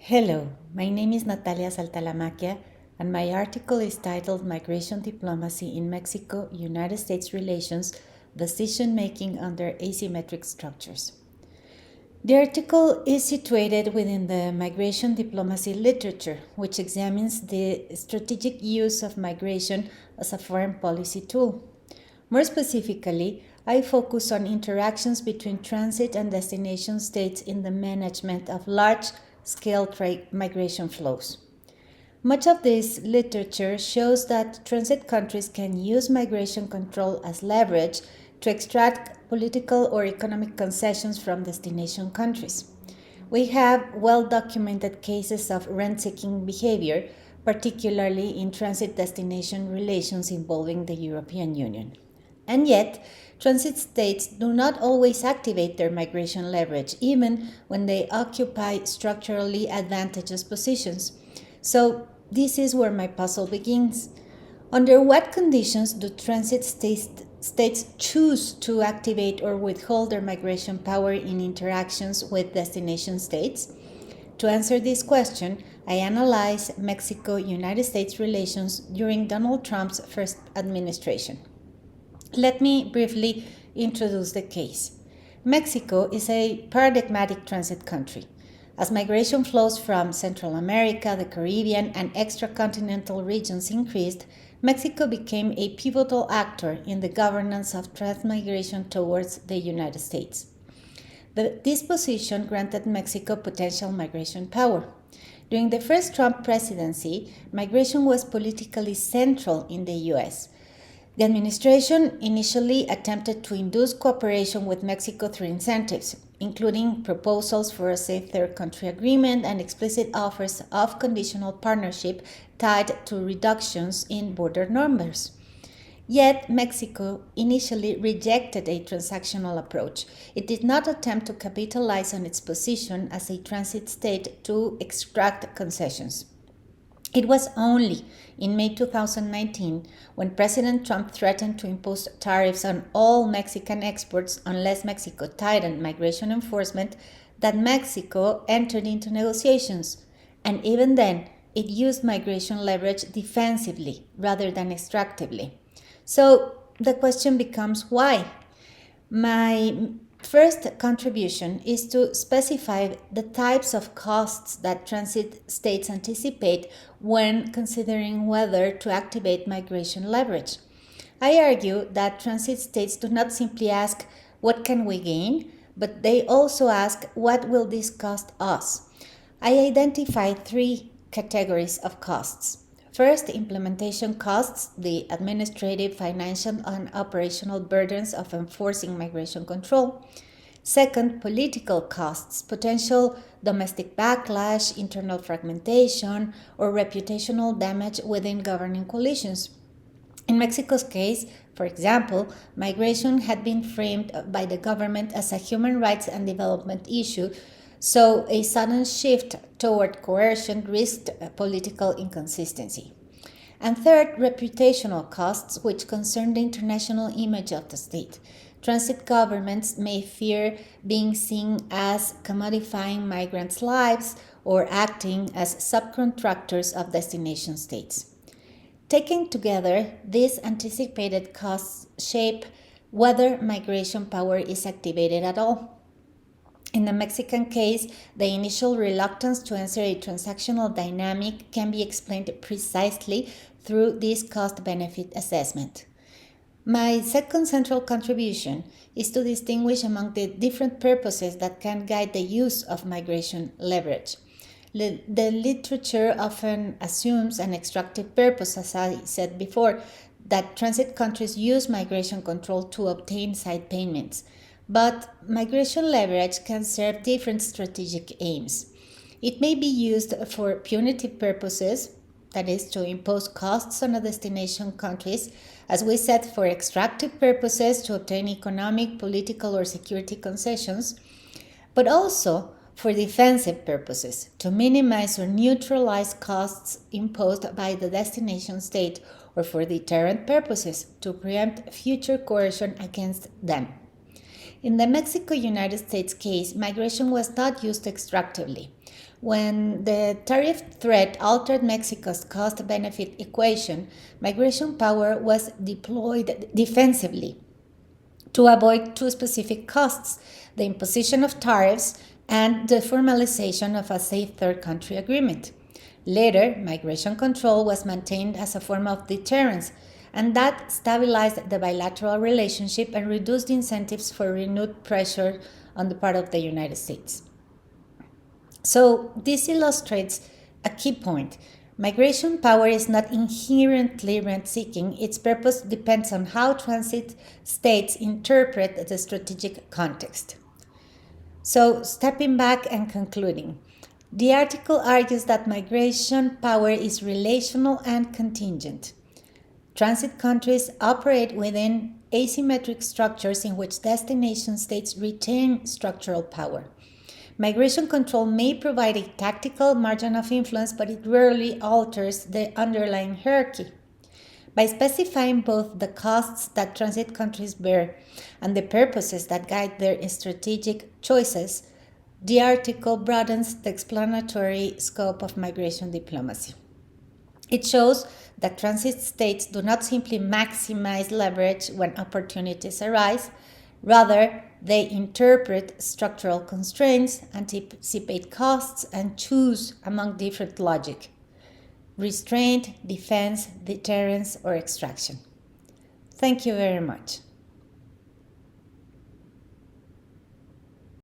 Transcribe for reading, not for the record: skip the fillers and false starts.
Hello, my name is Natalia Saltalamacchia, and my article is titled Migration Diplomacy in Mexico-United States Relations, Decision Making Under Asymmetric Structures. The article is situated within the migration diplomacy literature, which examines the strategic use of migration as a foreign policy tool. More specifically, I focus on interactions between transit and destination states in the management of large-scale trade migration flows. Much of this literature shows that transit countries can use migration control as leverage to extract political or economic concessions from destination countries. We have well documented cases of rent seeking behavior, particularly in transit destination relations involving the European Union. And yet, transit states do not always activate their migration leverage, even when they occupy structurally advantageous positions. So, this is where my puzzle begins. Under what conditions do transit states choose to activate or withhold their migration power in interactions with destination states? To answer this question, I analyze Mexico-United States relations during Donald Trump's first administration. Let me briefly introduce the case. Mexico is a paradigmatic transit country. As migration flows from Central America, the Caribbean, and extracontinental regions increased, Mexico became a pivotal actor in the governance of transmigration towards the United States. This position granted Mexico potential migration power. During the first Trump presidency, migration was politically central in the U.S. The administration initially attempted to induce cooperation with Mexico through incentives, including proposals for a safe third country agreement and explicit offers of conditional partnership tied to reductions in border numbers. Yet, Mexico initially rejected a transactional approach. It did not attempt to capitalize on its position as a transit state to extract concessions. It was only in May 2019, when President Trump threatened to impose tariffs on all Mexican exports unless Mexico tightened migration enforcement, that Mexico entered into negotiations. And even then, it used migration leverage defensively rather than extractively. So the question becomes why? My first contribution is to specify the types of costs that transit states anticipate when considering whether to activate migration leverage. I argue that transit states do not simply ask, what can we gain? But they also ask, what will this cost us? I identify three categories of costs. First, implementation costs, the administrative, financial, and operational burdens of enforcing migration control. Second, political costs, potential domestic backlash, internal fragmentation, or reputational damage within governing coalitions. In Mexico's case, for example, migration had been framed by the government as a human rights and development issue, so a sudden shift toward coercion risked political inconsistency. And third, reputational costs, which concern the international image of the state. Transit governments may fear being seen as commodifying migrants' lives or acting as subcontractors of destination states. Taken together, these anticipated costs shape whether migration power is activated at all. In the Mexican case, the initial reluctance to enter a transactional dynamic can be explained precisely through this cost-benefit assessment. My second central contribution is to distinguish among the different purposes that can guide the use of migration leverage. The literature often assumes an extractive purpose, as I said before, that transit countries use migration control to obtain side payments. But migration leverage can serve different strategic aims. It may be used for punitive purposes, that is, to impose costs on the destination countries, as we said, for extractive purposes to obtain economic, political, or security concessions, but also for defensive purposes, to minimize or neutralize costs imposed by the destination state, or for deterrent purposes, to preempt future coercion against them. In the Mexico-United States case, migration was not used extractively. When the tariff threat altered Mexico's cost-benefit equation, migration power was deployed defensively to avoid two specific costs: the imposition of tariffs and the formalization of a safe third country agreement. Later, migration control was maintained as a form of deterrence, and that stabilized the bilateral relationship and reduced incentives for renewed pressure on the part of the United States. So, this illustrates a key point. Migration power is not inherently rent-seeking. Its purpose depends on how transit states interpret the strategic context. So, stepping back and concluding, the article argues that migration power is relational and contingent. Transit countries operate within asymmetric structures in which destination states retain structural power. Migration control may provide a tactical margin of influence, but it rarely alters the underlying hierarchy. By specifying both the costs that transit countries bear and the purposes that guide their strategic choices, the article broadens the explanatory scope of migration diplomacy. It shows that transit states do not simply maximize leverage when opportunities arise. Rather, they interpret structural constraints, anticipate costs, and choose among different logic: restraint, defense, deterrence, or extraction. Thank you very much.